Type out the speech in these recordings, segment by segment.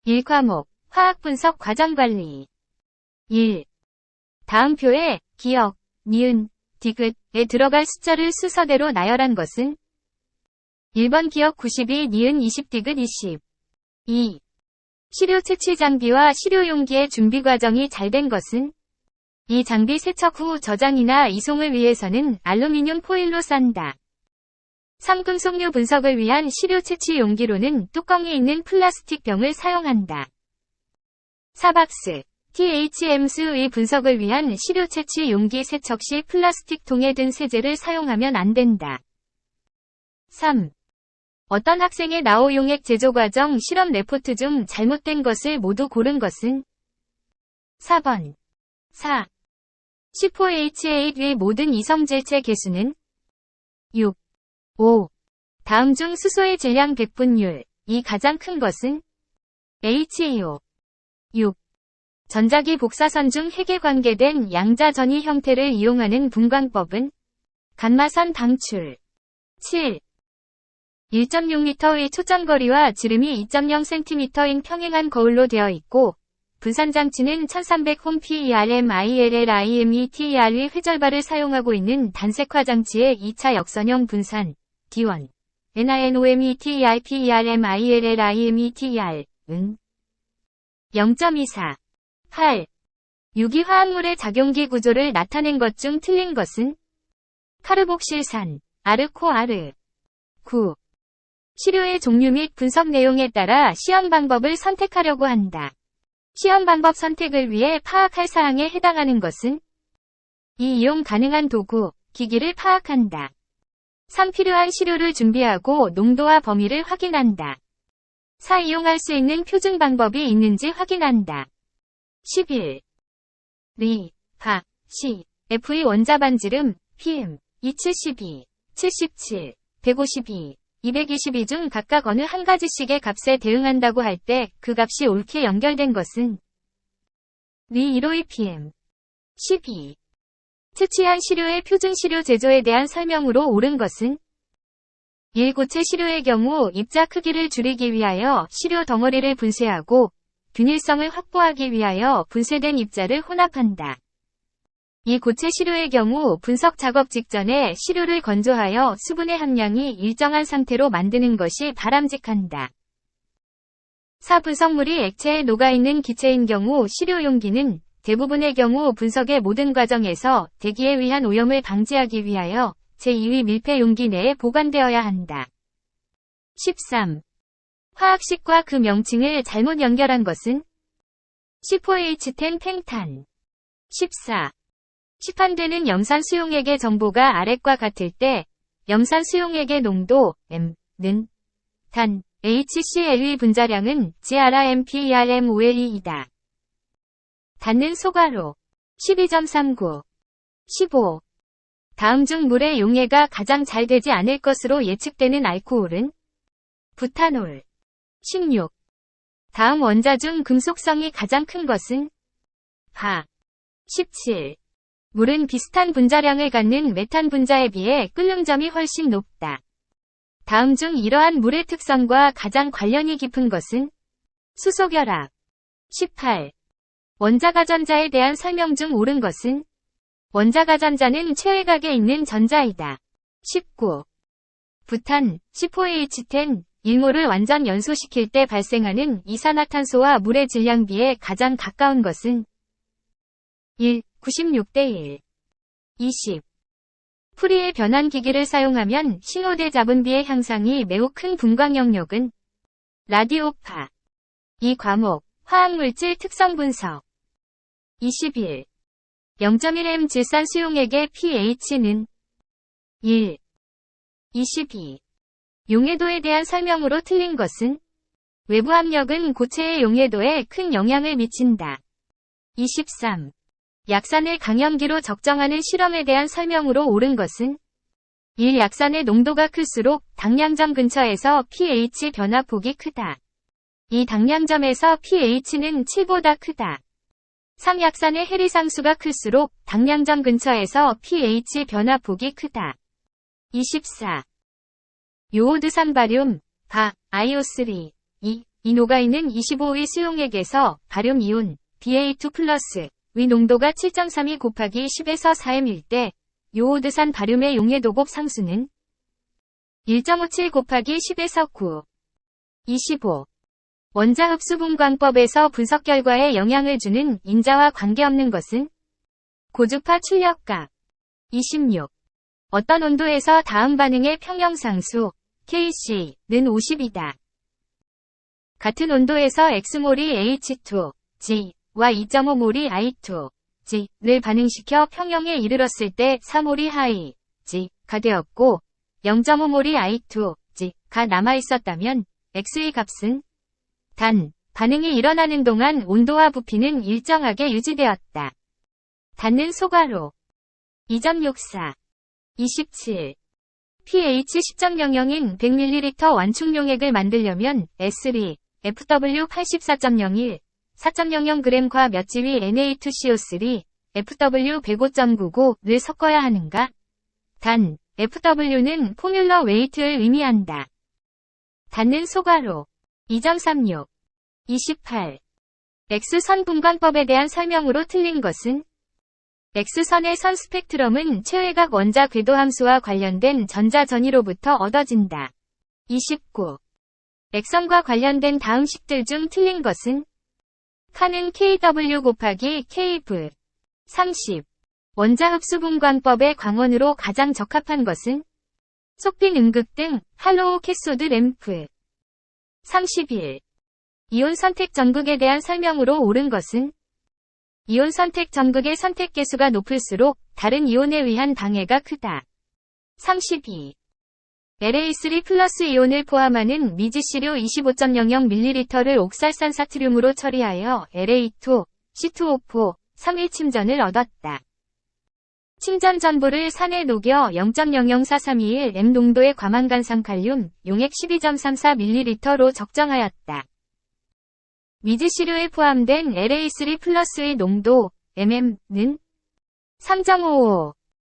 1과목 화학분석 과정관리 1. 다음 표에 기역, 니은, 디귿에 들어갈 숫자를 순서대로 나열한 것은 1번 기역 92, 니은 20, 디귿 20. 2. 시료 채취 장비와 시료 용기의 준비 과정이 잘 된 것은 이 장비 세척 후 저장이나 이송을 위해서는 알루미늄 포일로 싼다. 3. 금속류 분석을 위한 시료 채취 용기로는 뚜껑이 있는 플라스틱 병을 사용한다. 4박스 THM수의 분석을 위한 시료 채취 용기 세척 시 플라스틱 통에 든 세제를 사용하면 안 된다. 3. 어떤 학생의 나오 용액 제조 과정 실험 레포트 중 잘못된 것을 모두 고른 것은 4번 4. C4H8의 모든 이성질체 개수는 6. 5. 다음 중 수소의 질량 백분율, 이 가장 큰 것은 HEO. 6. 전자기 복사선 중 핵에 관계된 양자 전위 형태를 이용하는 분광법은 감마선 방출. 7. 1.6m의 초점거리와 지름이 2.0cm인 평행한 거울로 되어 있고, 분산장치는 1300홈 PERM ILLIMETER의 회절발을 사용하고 있는 단색화 장치의 2차 역선형 분산, D1, NINOMETER PERM ILLIMETER, 은 0.24. 8. 유기화합물의 작용기 구조를 나타낸 것 중 틀린 것은 카르복실산, 아르코아르. 9. 시료의 종류 및 분석 내용에 따라 시험 방법을 선택하려고 한다. 시험 방법 선택을 위해 파악할 사항에 해당하는 것은 2. 이용 가능한 도구, 기기를 파악한다. 3. 필요한 시료를 준비하고 농도와 범위를 확인한다. 4. 이용할 수 있는 표준 방법이 있는지 확인한다. 11. 리, 파, 시, F의 원자반지름, PM, 272, 77, 152, 222 중 각각 어느 한 가지씩의 값에 대응한다고 할 때 그 값이 옳게 연결된 것은 리 1호의 PM. 12. 채취한 시료의 표준 시료 제조에 대한 설명으로 옳은 것은 1. 고체 시료의 경우 입자 크기를 줄이기 위하여 시료 덩어리를 분쇄하고 균일성을 확보하기 위하여 분쇄된 입자를 혼합한다. 2. 고체 시료의 경우 분석 작업 직전에 시료를 건조하여 수분의 함량이 일정한 상태로 만드는 것이 바람직한다. 4. 분석물이 액체에 녹아있는 기체인 경우 시료 용기는 대부분의 경우 분석의 모든 과정에서 대기에 의한 오염을 방지하기 위하여 제2의 밀폐 용기 내에 보관되어야 한다. 13. 화학식과 그 명칭을 잘못 연결한 것은 C4H10 팽탄. 14. 시판되는 염산 수용액의 정보가 아랫과 같을 때 염산 수용액의 농도 M는 단 HCl의 분자량은 GRMPERM5Le이다. 닿는 소가로 12.39. 15. 다음 중 물의 용해가 가장 잘 되지 않을 것으로 예측되는 알코올은 부탄올. 16. 다음 원자 중 금속성이 가장 큰 것은 바. 17. 물은 비슷한 분자량을 갖는 메탄 분자에 비해 끓는 점이 훨씬 높다. 다음 중 이러한 물의 특성과 가장 관련이 깊은 것은 수소결합. 18. 원자가전자에 대한 설명 중 옳은 것은 원자가전자는 최외곽에 있는 전자이다. 19. 부탄, C4H10, 1몰을 완전 연소시킬 때 발생하는 이산화탄소와 물의 질량비에 가장 가까운 것은 1. 96대1. 20. 프리의 변환기기를 사용하면 신호대 잡음비의 향상이 매우 큰 분광 영역은 라디오파. 이 과목, 화학물질 특성 분석. 21. 0.1m 질산 수용액의 pH는 1. 22. 용해도에 대한 설명으로 틀린 것은 외부 압력은 고체의 용해도에 큰 영향을 미친다. 23. 약산을 강염기로 적정하는 실험에 대한 설명으로 옳은 것은 1. 약산의 농도가 클수록 당량점 근처에서 pH 변화폭이 크다. 2. 당량점에서 pH는 7보다 크다. 3. 약산의 해리상수가 클수록 당량점 근처에서 pH 변화폭이 크다. 24. 요오드산 바륨, 바, IO3, 2, 이 녹아있는 25의 수용액에서 바륨 이온 Ba2+의 농도가 7.32 곱하기 10에서 4m일 때 요오드산 바륨의 용해도곱 상수는 1.57 곱하기 10에서 9. 25. 원자 흡수 분광법에서 분석 결과에 영향을 주는 인자와 관계없는 것은 고주파 출력각. 26. 어떤 온도에서 다음 반응의 평형상수 Kc는 50이다. 같은 온도에서 X몰이 H2G와 2.5몰이 I2G를 반응시켜 평형에 이르렀을 때 4몰이 하이 G가 되었고 0.5몰이 I2G가 남아있었다면 X의 값은 단, 반응이 일어나는 동안 온도와 부피는 일정하게 유지되었다. 닿는 소가로 2.64 27 pH 10.00인 100ml 완충용액을 만들려면 S3, FW 84.01, 4.00g과 몇 지위 Na2CO3, FW 105.99를 섞어야 하는가? 단, FW는 포뮬러 웨이트를 의미한다. 닿는 소가로 2.36 28 X선 분광법에 대한 설명으로 틀린 것은 X선의 선 스펙트럼은 최외각 원자 궤도 함수와 관련된 전자 전위로부터 얻어진다. 29. X선과 관련된 다음 식들 중 틀린 것은 칸은 KW 곱하기 KV. 30. 원자 흡수 분광법의 광원으로 가장 적합한 것은 속빈 음극 등 할로우 캐소드 램프. 31. 이온 선택 전극에 대한 설명으로 옳은 것은 이온 선택 전극의 선택 개수가 높을수록 다른 이온에 의한 방해가 크다. 32. La3 플러스 이온을 포함하는 미지시료 25.00ml를 옥살산 사트륨으로 처리하여 La2, C2O4, 3일 침전을 얻었다. 침전 전부를 산에 녹여 0.00432일 농도의 과망간산 칼륨 용액 12.34ml로 적정하였다. 미지시료에 포함된 La3 플러스의 농도 mm는 3.55,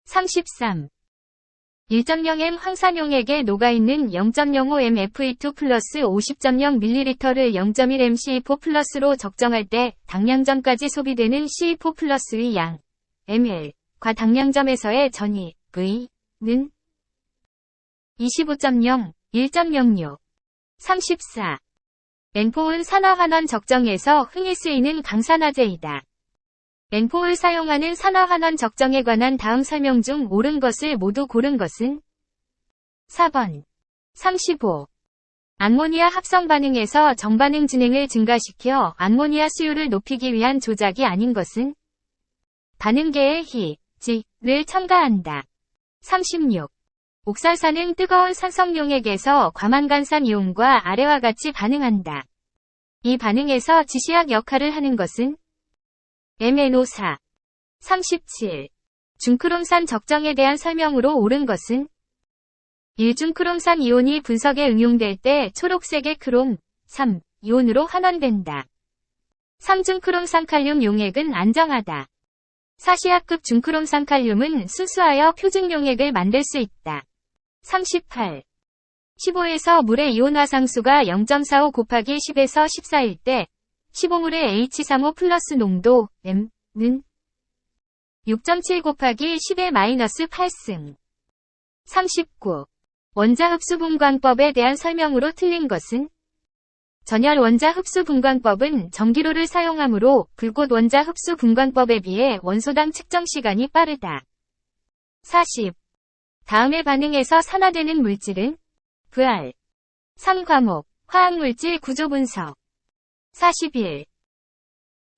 33. 1.0m 황산용액에 녹아있는 0.05m Fe2 플러스 50.0ml를 0.1m C4 플러스로 적정할 때 당량점까지 소비되는 C4 플러스의 양 ml과 당량점에서의 전위 V는 25.0, 1.06, 34. N4은 산화환원 적정에서 흔히 쓰이는 강산화제이다. N4를 사용하는 산화환원 적정에 관한 다음 설명 중 옳은 것을 모두 고른 것은 4번. 35. 암모니아 합성 반응에서 정반응 진행을 증가시켜 암모니아 수율을 높이기 위한 조작이 아닌 것은 반응계의 히, 지,를 첨가한다. 36. 옥살산은 뜨거운 산성용액에서 과망간산 이온과 아래와 같이 반응한다. 이 반응에서 지시약 역할을 하는 것은 MnO4. 37. 중크롬산 적정에 대한 설명으로 옳은 것은 1중크롬산 이온이 분석에 응용될 때 초록색의 크롬, 3, 이온으로 환원된다. 3중크롬산칼륨 용액은 안정하다. 사시압급 중크롬산칼륨은 순수하여 표준용액을 만들 수 있다. 38. 15에서 물의 이온화 상수가 0.45 곱하기 10에서 14일 때 15물의 H35 플러스 농도 M는 6.7 곱하기 10의 마이너스 8승. 39. 원자 흡수 분광법에 대한 설명으로 틀린 것은 전열 원자 흡수 분광법은 전기로를 사용하므로 불꽃 원자 흡수 분광법에 비해 원소당 측정 시간이 빠르다. 40. 다음의 반응에서 산화되는 물질은 VR. 3과목 화학물질 구조 분석. 41.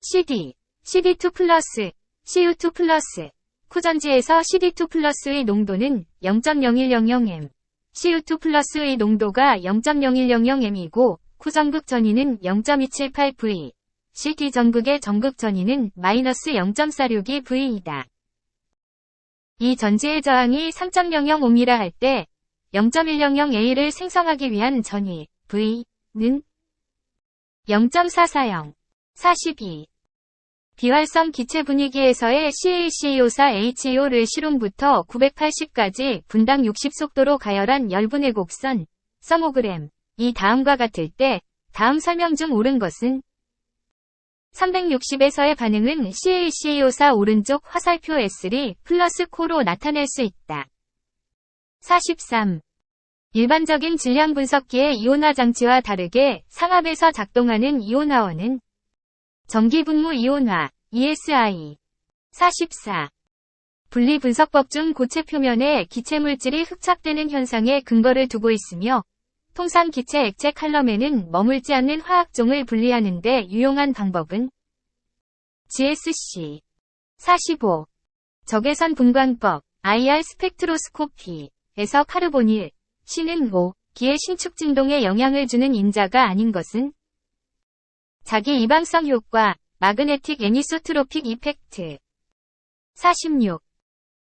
CD, CD2 플러스, CU2 플러스. 쿠전지에서 CD2 플러스의 농도는 0.0100m, CU2 플러스의 농도가 0.0100m이고 쿠전극 전위는 0.278V, CD 전극의 전극 전위는 마이너스 0.46V이다. 이 전지의 저항이 3.005m라 할 때 0.100A를 생성하기 위한 전위 V는 0.440, 42. 비활성 기체 분위기에서의 CaCO4HEO를 실온부터 980까지 분당 60속도로 가열한 열분의 곡선, 서모그램, 이 다음과 같을 때 다음 설명 중 옳은 것은 360에서의 반응은 CaCO4 오른쪽 화살표 S3 플러스 코로 나타낼 수 있다. 43. 일반적인 질량 분석기의 이온화 장치와 다르게 상압에서 작동하는 이온화원은 전기분무 이온화, ESI. 44. 분리 분석법 중 고체 표면에 기체물질이 흡착되는 현상에 근거를 두고 있으며 통상 기체 액체 칼럼에는 머물지 않는 화학종을 분리하는 데 유용한 방법은 GSC. 45. 적외선 분광법, IR 스펙트로스코피에서 카르보닐, C는 기의 신축 진동에 영향을 주는 인자가 아닌 것은 자기 이방성 효과, 마그네틱 애니소트로픽 이펙트. 46.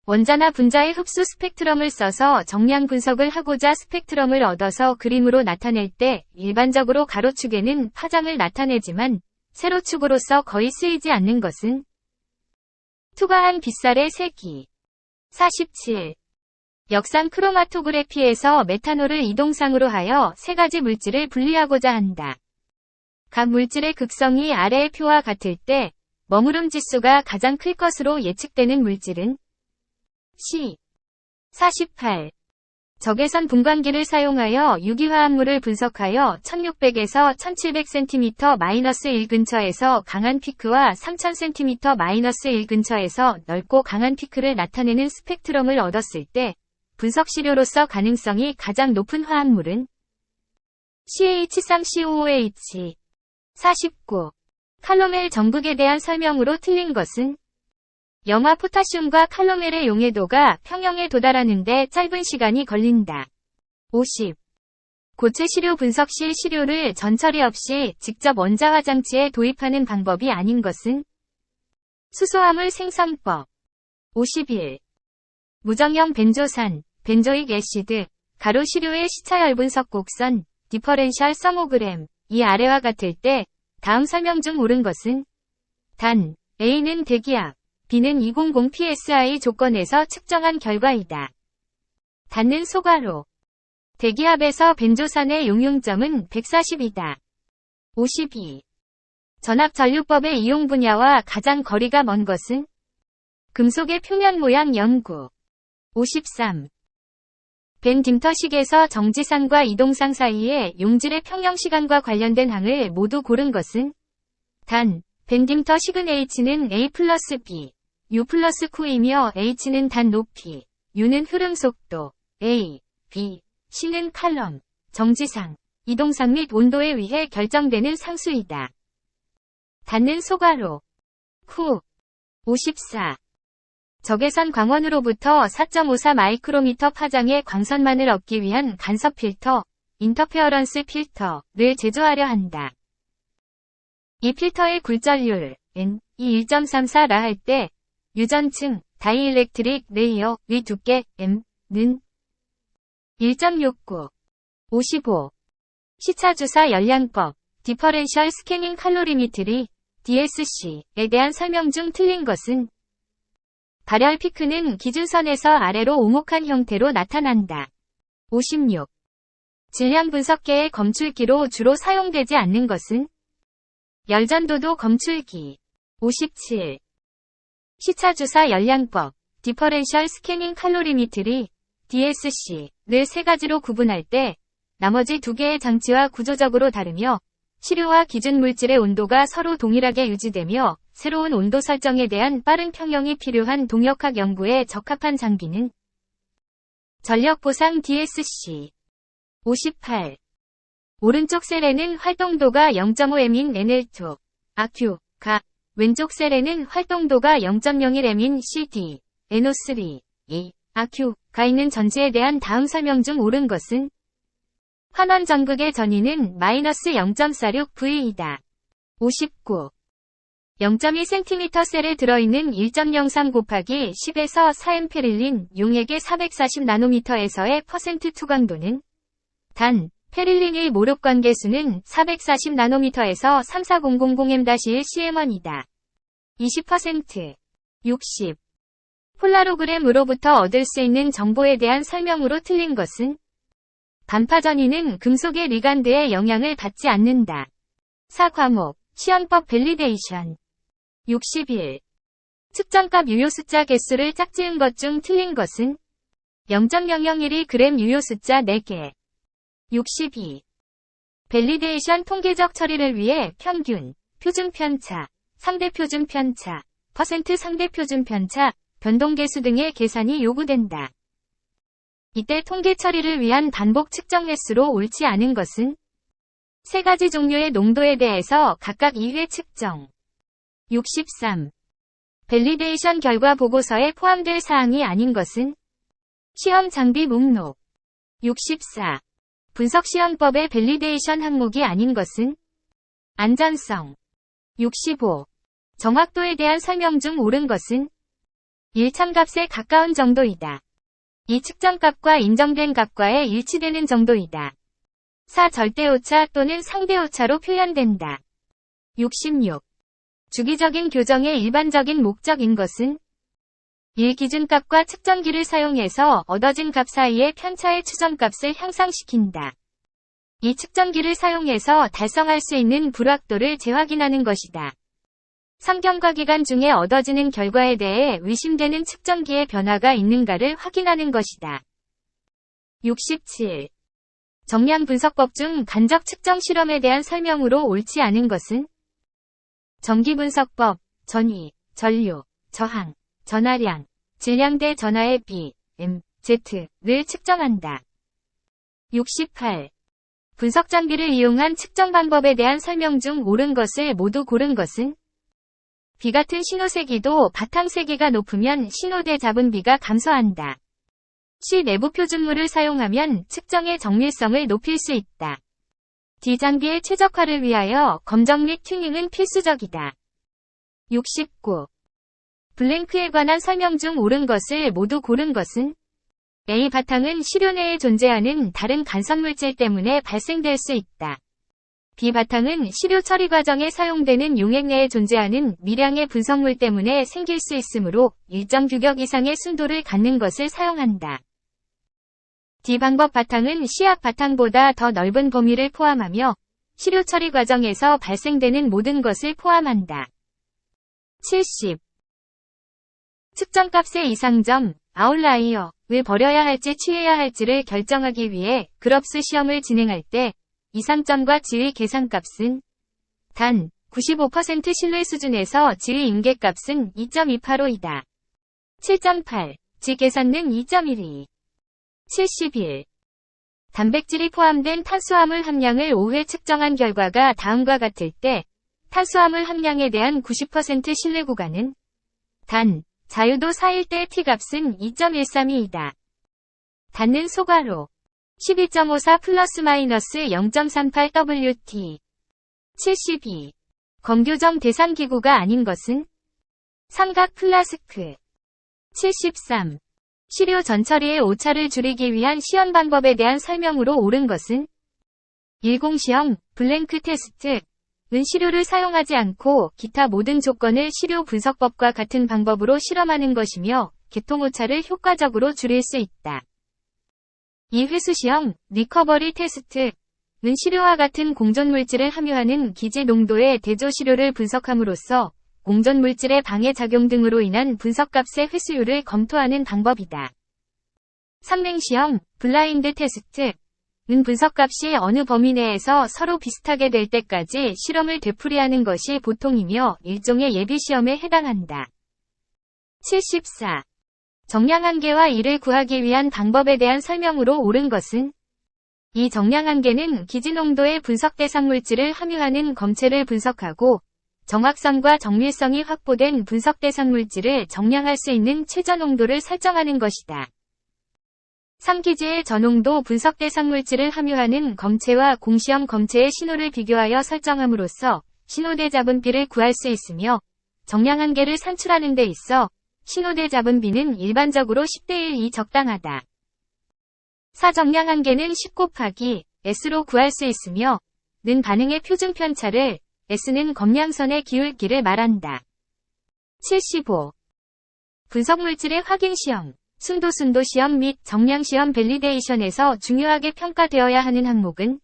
원자나 분자의 흡수 스펙트럼을 써서 정량 분석을 하고자 스펙트럼을 얻어서 그림으로 나타낼 때 일반적으로 가로축에는 파장을 나타내지만 세로축으로서 거의 쓰이지 않는 것은 투과한 빗살의 세기. 47. 역상 크로마토그래피에서 메탄올을 이동상으로 하여 세 가지 물질을 분리하고자 한다. 각 물질의 극성이 아래의 표와 같을 때 머무름 지수가 가장 클 것으로 예측되는 물질은 C. 48. 적외선 분광기를 사용하여 유기화합물을 분석하여 1600에서 1700cm-1 근처에서 강한 피크와 3000cm-1 근처에서 넓고 강한 피크를 나타내는 스펙트럼을 얻었을 때 분석 시료로서 가능성이 가장 높은 화합물은 CH3COOH. 49. 칼로멜 전극에 대한 설명으로 틀린 것은 염화 포타슘과 칼로멜의 용해도가 평형에 도달하는데 짧은 시간이 걸린다. 50. 고체 시료 분석 시 시료를 전처리 없이 직접 원자화 장치에 도입하는 방법이 아닌 것은 수소화물 생성법. 51. 무정형 벤조산, 벤조익 애시드, 가로 시료의 시차열 분석 곡선, 디퍼렌셜 서모그램, 이 아래와 같을 때 다음 설명 중 옳은 것은 단, A는 대기압, B는 200 psi 조건에서 측정한 결과이다. 닿는 소가로. 대기압에서 벤조산의 용융점은 140이다. 52. 전압전류법의 이용 분야와 가장 거리가 먼 것은 금속의 표면 모양 연구. 53. 벤 딤터식에서 정지상과 이동상 사이의 용질의 평형시간과 관련된 항을 모두 고른 것은 단, 벤 딤터식은 H는 A 플러스 B, U 플러스 Q이며 H는 단 높이, U는 흐름 속도, A, B, C는 칼럼, 정지상, 이동상 및 온도에 의해 결정되는 상수이다. 닿는 소가로. Q. 54. 적외선 광원으로부터 4.54 마이크로미터 파장의 광선만을 얻기 위한 간섭 필터, 인터페어런스 필터를 제조하려 한다. 이 필터의 굴절률, N, 이 1.34라 할 때, 유전층, 다이일렉트릭 레이어의 두께, M는 1.69. 55. 시차주사 열량법, 디퍼렌셜 스캐닝 칼로리미트리, DSC에 대한 설명 중 틀린 것은 발열 피크는 기준선에서 아래로 오목한 형태로 나타난다. 56. 질량 분석계의 검출기로 주로 사용되지 않는 것은 열전도도 검출기. 57. 시차주사 열량법, 디퍼렌셜 스캐닝 칼로리미트리, DSC를 세 가지로 구분할 때 나머지 두 개의 장치와 구조적으로 다르며 시료와 기준 물질의 온도가 서로 동일하게 유지되며 새로운 온도 설정에 대한 빠른 평형이 필요한 동역학 연구에 적합한 장비는 전력 보상 DSC. 58. 오른쪽 셀에는 활동도가 0.5M인 NL2, AQ가, 왼쪽 셀에는 활동도가 0.01M인 CD, NO3, E, AQ가 있는 전지에 대한 다음 설명 중 옳은 것은 환원 전극의 전위는 마이너스 0.46V이다. 59. 0.2cm 셀에 들어있는 1.03 곱하기 10에서 4M 페릴린 용액의 440나노미터에서의 퍼센트 투광도는 단, 페릴린의 모릅 관계수는 440나노미터에서 34000M-1 cm1이다. 20%. 60. 폴라로그램으로부터 얻을 수 있는 정보에 대한 설명으로 틀린 것은 반파전이는 금속의 리간드에 영향을 받지 않는다. 4. 과목 시험법 밸리데이션 61. 측정값 유효 숫자 개수를 짝지은 것 중 틀린 것은 0.001g 유효 숫자 4개. 62. 밸리데이션 통계적 처리를 위해 평균, 표준 편차, 상대 표준 편차, 퍼센트 상대 표준 편차, 변동계수 등의 계산이 요구된다. 이때 통계 처리를 위한 반복 측정 횟수로 옳지 않은 것은 세 가지 종류의 농도에 대해서 각각 2회 측정. 63. 밸리데이션 결과 보고서에 포함될 사항이 아닌 것은 시험 장비 목록. 64. 분석시험법의 밸리데이션 항목이 아닌 것은 안전성. 65. 정확도에 대한 설명 중 옳은 것은 1참값에 가까운 정도이다. 이 측정값과 인정된 값과의 일치되는 정도이다. 4. 절대오차 또는 상대오차로 표현된다. 66. 주기적인 교정의 일반적인 목적인 것은 1. 기준값과 측정기를 사용해서 얻어진 값 사이의 편차의 추정값을 향상시킨다. 이 측정기를 사용해서 달성할 수 있는 불확도를 재확인하는 것이다. 3. 경과기간 중에 얻어지는 결과에 대해 의심되는 측정기의 변화가 있는가를 확인하는 것이다. 67. 정량 분석법 중 간접 측정 실험에 대한 설명으로 옳지 않은 것은 전기 분석법, 전위, 전류, 저항, 전하량, 질량 대 전하의 B, M, Z를 측정한다. 68. 분석 장비를 이용한 측정 방법에 대한 설명 중 옳은 것을 모두 고른 것은 B 같은 신호세기도 바탕세기가 높으면 신호대 잡은 B가 감소한다. C. 내부 표준물을 사용하면 측정의 정밀성을 높일 수 있다. D. 장비의 최적화를 위하여 검정 및 튜닝은 필수적이다. 69. 블랭크에 관한 설명 중 옳은 것을 모두 고른 것은 A. 바탕은 시료 내에 존재하는 다른 간섭물질 때문에 발생될 수 있다. B. 바탕은 시료 처리 과정에 사용되는 용액 내에 존재하는 미량의 분석물 때문에 생길 수 있으므로 일정 규격 이상의 순도를 갖는 것을 사용한다. D. 방법 바탕은 C약 바탕보다 더 넓은 범위를 포함하며 시료 처리 과정에서 발생되는 모든 것을 포함한다. 70. 측정값의 이상점, 아웃라이어를 버려야 할지 취해야 할지를 결정하기 위해 그럽스 시험을 진행할 때 이상점과 지의 계산값은 단 95% 신뢰 수준에서 지의 임계값은 2.285이다. 7.8. 지 계산은 2.12. 71. 단백질이 포함된 탄수화물 함량을 5회 측정한 결과가 다음과 같을 때 탄수화물 함량에 대한 90% 신뢰 구간은 단 자유도 4일 때 T값은 2.132이다. 닿는 소괄호 12.54 플러스 마이너스 0.38 WT. 72. 검교정 대상 기구가 아닌 것은 삼각 플라스크. 73. 시료 전처리의 오차를 줄이기 위한 시험 방법에 대한 설명으로 옳은 것은 10시험, 블랭크 테스트. 은 시료를 사용하지 않고 기타 모든 조건을 시료 분석법과 같은 방법으로 실험하는 것이며 계통오차를 효과적으로 줄일 수 있다. 이 회수시험, 리커버리 테스트. 은 시료와 같은 공존물질을 함유하는 기지 농도의 대조시료를 분석함으로써 공존물질의 방해작용 등으로 인한 분석값의 회수율을 검토하는 방법이다. 3랭시험, 블라인드 테스트. 은 분석값이 어느 범위 내에서 서로 비슷하게 될 때까지 실험을 되풀이하는 것이 보통이며 일종의 예비시험에 해당한다. 74. 정량 한계와 이를 구하기 위한 방법에 대한 설명으로 옳은 것은 이 정량 한계는 기지농도의 분석 대상 물질을 함유하는 검체를 분석하고 정확성과 정밀성이 확보된 분석 대상 물질을 정량할 수 있는 최저 농도를 설정하는 것이다. 3기지의 저농도 분석 대상 물질을 함유하는 검체와 공시험 검체의 신호를 비교하여 설정함으로써 신호대 잡은 B를 구할 수 있으며 정량 한계를 산출하는 데 있어 신호대 잡은 B는 일반적으로 10대1이 적당하다. 4. 정량 한계는 10 곱하기 S로 구할 수 있으며 는 반응의 표준 편차를 S는 검량선의 기울기를 말한다. 75. 분석물질의 확인시험, 순도 시험 및 정량 시험 밸리데이션에서 중요하게 평가되어야 하는 항목은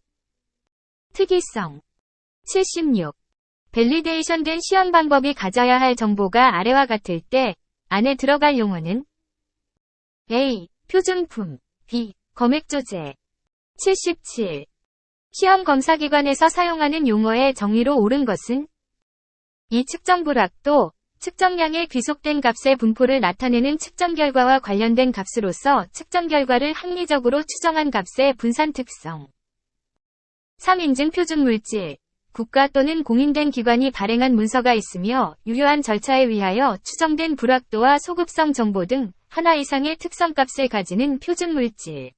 특이성. 76. 밸리데이션된 시험 방법이 가져야 할 정보가 아래와 같을 때 안에 들어갈 용어는 A. 표준품. B. 검액 조제. 77. 시험 검사기관에서 사용하는 용어의 정의로 옳은 것은 이 측정 불확도, 측정량의 귀속된 값의 분포를 나타내는 측정 결과와 관련된 값으로서 측정 결과를 합리적으로 추정한 값의 분산 특성. 3. 인증 표준 물질. 국가 또는 공인된 기관이 발행한 문서가 있으며 유효한 절차에 의하여 추정된 불확도와 소급성 정보 등 하나 이상의 특성값을 가지는 표준 물질.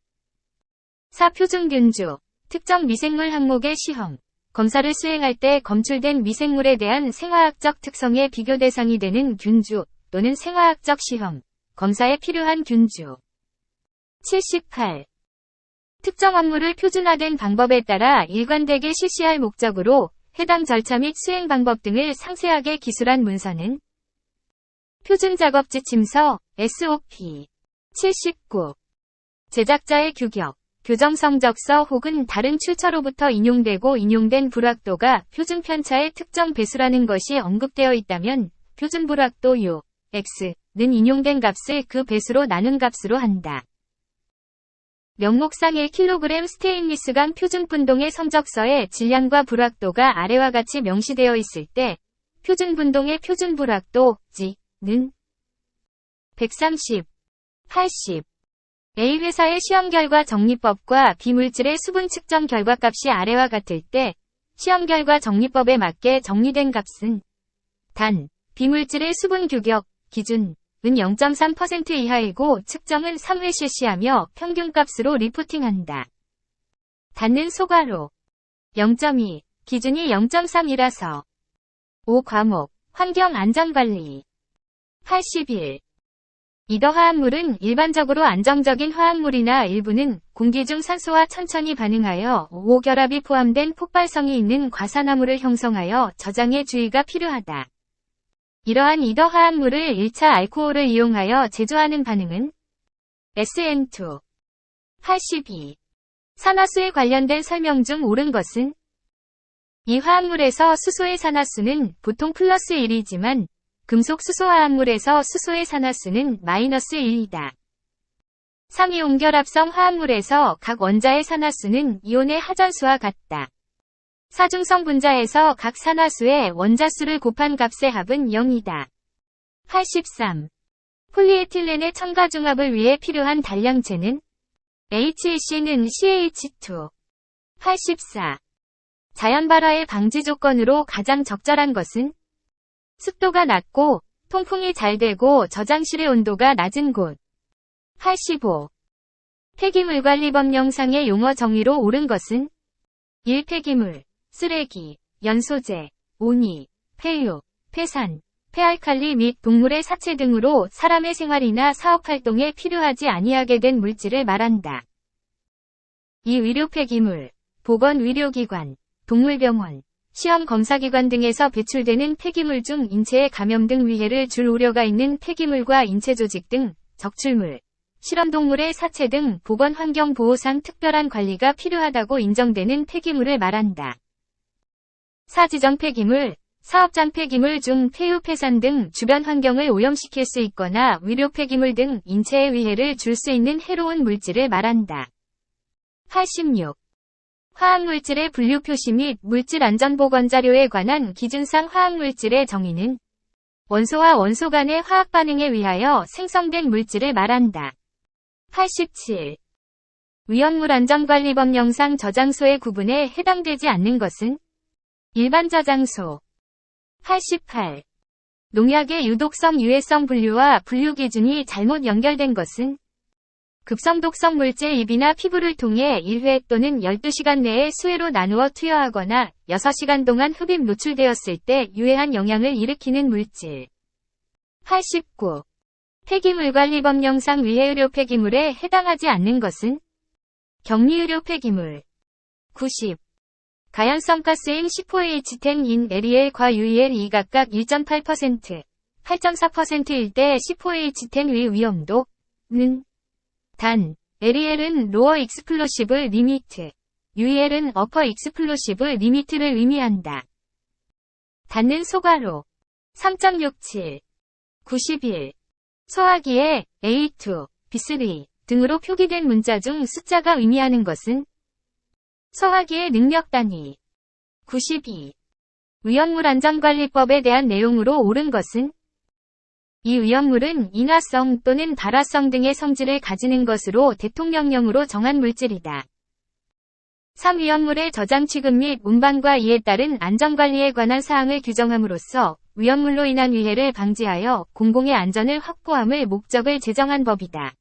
4. 표준균주. 특정 미생물 항목의 시험, 검사를 수행할 때 검출된 미생물에 대한 생화학적 특성의 비교 대상이 되는 균주 또는 생화학적 시험, 검사에 필요한 균주. 78. 특정 업무를 표준화된 방법에 따라 일관되게 실시할 목적으로 해당 절차 및 수행 방법 등을 상세하게 기술한 문서는 표준작업지침서, SOP. 79. 제작자의 규격, 교정성적서 혹은 다른 출처로부터 인용되고 인용된 불확도가 표준 편차의 특정 배수라는 것이 언급되어 있다면 표준 불확도 U, X는 인용된 값을 그 배수로 나눈 값으로 한다. 명목상 1kg 스테인리스강 표준 분동의 성적서에 질량과 불확도가 아래와 같이 명시되어 있을 때 표준 분동의 표준 불확도, G는 130, 80. A 회사의 시험 결과 정리법과 비물질의 수분 측정 결과값이 아래와 같을 때 시험 결과 정리법에 맞게 정리된 값은 단, 비물질의 수분 규격, 기준은 0.3% 이하이고 측정은 3회 실시하며 평균값으로 리포팅한다. 닫는 소괄호 0.2, 기준이 0.3이라서 5 과목, 환경안전관리 81. 이더 화합물은 일반적으로 안정적인 화합물이나 일부는 공기 중 산소와 천천히 반응하여 오결합이 포함된 폭발성이 있는 과산화물을 형성하여 저장에 주의가 필요하다. 이러한 이더 화합물을 1차 알코올을 이용하여 제조하는 반응은 SN2. 82. 산화수에 관련된 설명 중 옳은 것은 이 화합물에서 수소의 산화수는 보통 플러스 1이지만 금속 수소화합물에서 수소의 산화수는 마이너스 1이다. 3. 이온결합성 화합물에서 각 원자의 산화수는 이온의 하전수와 같다. 4. 중성 분자에서 각 산화수의 원자수를 곱한 값의 합은 0이다. 83. 폴리에틸렌의 첨가중합을 위해 필요한 단량체는 HEC는 CH2. 84. 자연발화의 방지 조건으로 가장 적절한 것은 습도가 낮고 통풍이 잘 되고 저장실의 온도가 낮은 곳. 85. 폐기물관리법령상의 용어 정의로 옳은 것은 1. 폐기물, 쓰레기, 연소재, 온이, 폐유, 폐산, 폐알칼리 및 동물의 사체 등으로 사람의 생활이나 사업활동에 필요하지 아니하게 된 물질을 말한다. 2. 의료 폐기물, 보건의료기관, 동물병원, 시험 검사기관 등에서 배출되는 폐기물 중 인체에 감염 등 위해를 줄 우려가 있는 폐기물과 인체 조직 등 적출물, 실험동물의 사체 등 보건환경보호상 특별한 관리가 필요하다고 인정되는 폐기물을 말한다. 4. 지정 폐기물, 사업장 폐기물 중 폐유 폐산 등 주변 환경을 오염시킬 수 있거나 의료 폐기물 등 인체에 위해를 줄 수 있는 해로운 물질을 말한다. 86. 화학물질의 분류 표시 및 물질안전보건자료에 관한 기준상 화학물질의 정의는 원소와 원소 간의 화학반응에 의하여 생성된 물질을 말한다. 87. 위험물안전관리법령상 저장소의 구분에 해당되지 않는 것은 일반 저장소. 88. 농약의 유독성 유해성 분류와 분류 기준이 잘못 연결된 것은 급성독성 물질 입이나 피부를 통해 1회 또는 12시간 내에 수회로 나누어 투여하거나 6시간 동안 흡입 노출되었을 때 유해한 영향을 일으키는 물질. 89. 폐기물관리법령상 위해의료 폐기물에 해당하지 않는 것은 격리의료 폐기물. 90. 가연성 가스인 C4H10 인 LEL과 UEL2 각각 1.8%, 8.4%일 때 C4H10의 위험도 는 단, LEL은 로어 익스플로시브 리미트, UEL은 어퍼 익스플로시브 리미트를 의미한다. 닫는 소괄호 3.67 91 소화기에 A2, B3 등으로 표기된 문자 중 숫자가 의미하는 것은 소화기의 능력 단위 92 위험물 안전관리법에 대한 내용으로 옳은 것은 이 위험물은 인화성 또는 발화성 등의 성질을 가지는 것으로 대통령령으로 정한 물질이다. 3. 위험물의 저장 취급 및 운반과 이에 따른 안전관리에 관한 사항을 규정함으로써 위험물로 인한 위해를 방지하여 공공의 안전을 확보함을 목적을 제정한 법이다.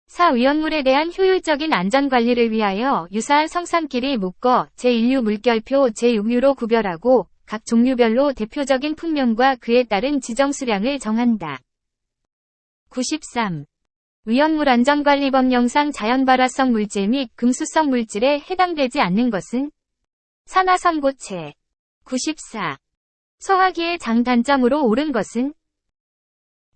4. 위험물에 대한 효율적인 안전관리를 위하여 유사한 성상끼리 묶어 제1류 물결표 제6류로 구별하고 각 종류별로 대표적인 풍명과 그에 따른 지정 수량을 정한다. 93. 위험물 안전관리법령상 자연발화성 물질 및 금수성 물질에 해당되지 않는 것은 산화성고체 94. 소화기의 장단점으로 옳은 것은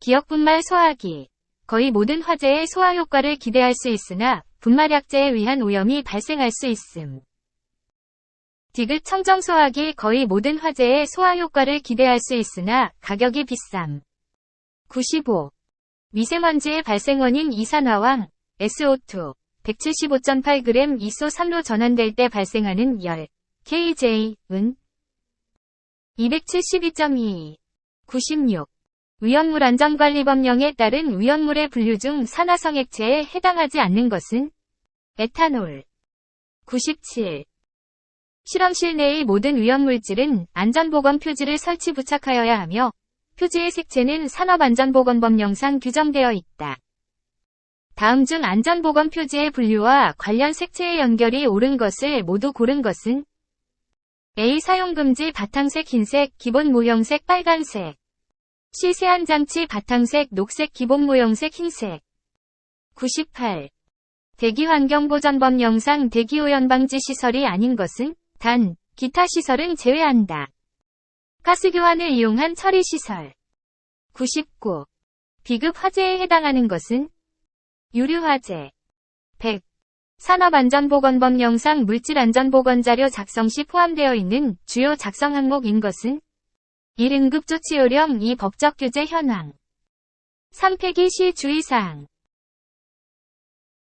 기역분말 소화기 거의 모든 화재의 소화 효과를 기대할 수 있으나 분말약재에 의한 오염이 발생할 수 있음. 디귿 청정 소화기 거의 모든 화재의 소화 효과를 기대할 수 있으나 가격이 비쌈. 95. 미세먼지의 발생 원인 이산화황, SO2, 175.8g 이소 3로 전환될 때 발생하는 열, KJ,은 272.22. 96. 위험물 안전관리법령에 따른 위험물의 분류 중 산화성 액체에 해당하지 않는 것은 에탄올. 97. 실험실 내의 모든 위험물질은 안전보건 표지를 설치 부착하여야 하며 표지의 색채는 산업안전보건법령상 규정되어 있다. 다음 중 안전보건 표지의 분류와 관련 색채의 연결이 옳은 것을 모두 고른 것은 A. 사용금지 바탕색 흰색 기본 모형색 빨간색 C. 세안장치 바탕색 녹색 기본 모형색 흰색 98. 대기환경보전법령상 대기오염 방지 시설이 아닌 것은 단, 기타 시설은 제외한다. 가스교환을 이용한 처리시설 99. 비급 화재에 해당하는 것은 유류화재 100. 산업안전보건법령상 물질안전보건자료 작성 시 포함되어 있는 주요 작성 항목인 것은 1. 응급조치 요령 2. 법적 규제 현황 3. 폐기 시 주의사항